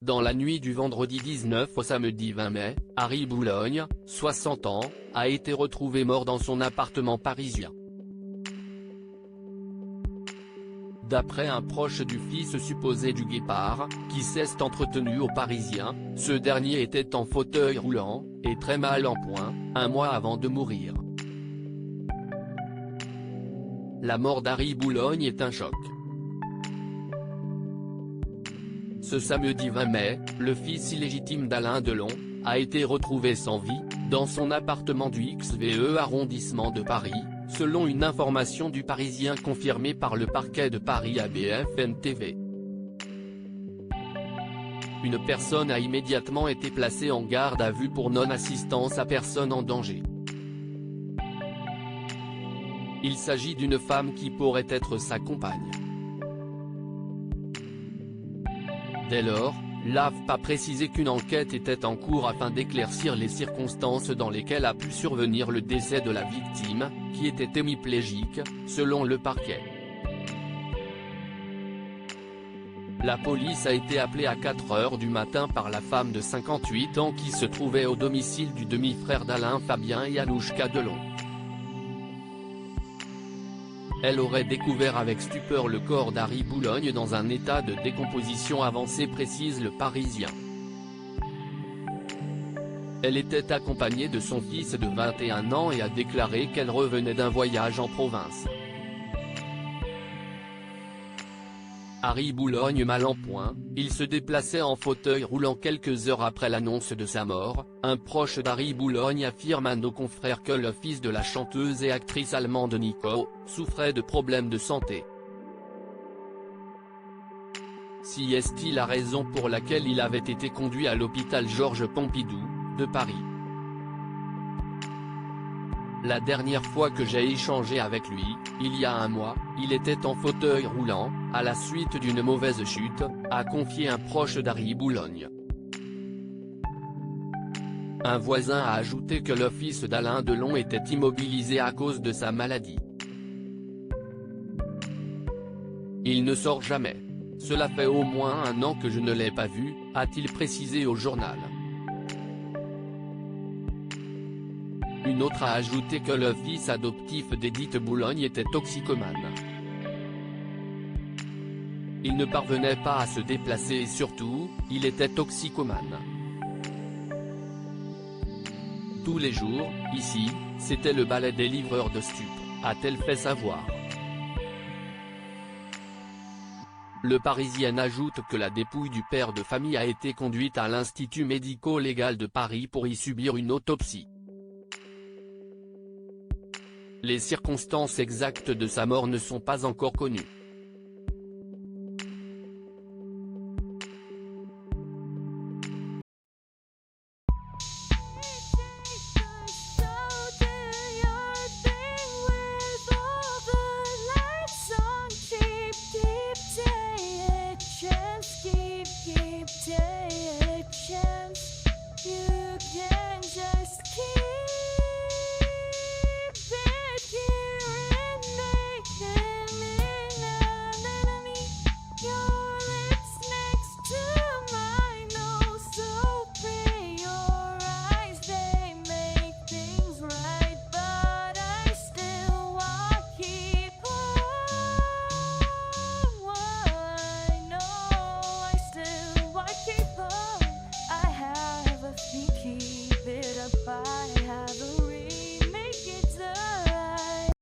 Dans la nuit du vendredi 19 au samedi 20 mai, Harry Boulogne, 60 ans, a été retrouvé mort dans son appartement parisien. D'après un proche du fils supposé du guépard, qui s'est entretenu au Parisien, ce dernier était en fauteuil roulant, et très mal en point, un mois avant de mourir. La mort d'Harry Boulogne est un choc. Ce samedi 20 mai, le fils illégitime d'Alain Delon a été retrouvé sans vie, dans son appartement du XVE arrondissement de Paris, selon une information du Parisien confirmée par le parquet de Paris à BFM TV. Une personne a immédiatement été placée en garde à vue pour non-assistance à personne en danger. Il s'agit d'une femme qui pourrait être sa compagne. Dès lors, l'AFP a précisé qu'une enquête était en cours afin d'éclaircir les circonstances dans lesquelles a pu survenir le décès de la victime, qui était hémiplégique, selon le parquet. La police a été appelée à 4 h du matin par la femme de 58 ans qui se trouvait au domicile du demi-frère d'Alain Fabien et Anouchka Delon. Elle aurait découvert avec stupeur le corps d'Harry Boulogne dans un état de décomposition avancé, précise le Parisien. Elle était accompagnée de son fils de 21 ans et a déclaré qu'elle revenait d'un voyage en province. Harry Boulogne mal en point, il se déplaçait en fauteuil roulant quelques heures après l'annonce de sa mort. Un proche d'Harry Boulogne affirme à nos confrères que le fils de la chanteuse et actrice allemande Nico souffrait de problèmes de santé. Si est-il la raison pour laquelle il avait été conduit à l'hôpital Georges Pompidou, de Paris. La dernière fois que j'ai échangé avec lui, il y a un mois, il était en fauteuil roulant, à la suite d'une mauvaise chute, a confié un proche d'Harry Boulogne. Un voisin a ajouté que le fils d'Alain Delon était immobilisé à cause de sa maladie. Il ne sort jamais. Cela fait au moins 1 an que je ne l'ai pas vu, a-t-il précisé au journal. Une autre a ajouté que le fils adoptif d'Édith Boulogne était toxicomane. Il ne parvenait pas à se déplacer et surtout, il était toxicomane. Tous les jours, ici, c'était le balai des livreurs de stupes, a-t-elle fait savoir. Le Parisien ajoute que la dépouille du père de famille a été conduite à l'Institut médico-légal de Paris pour y subir une autopsie. Les circonstances exactes de sa mort ne sont pas encore connues.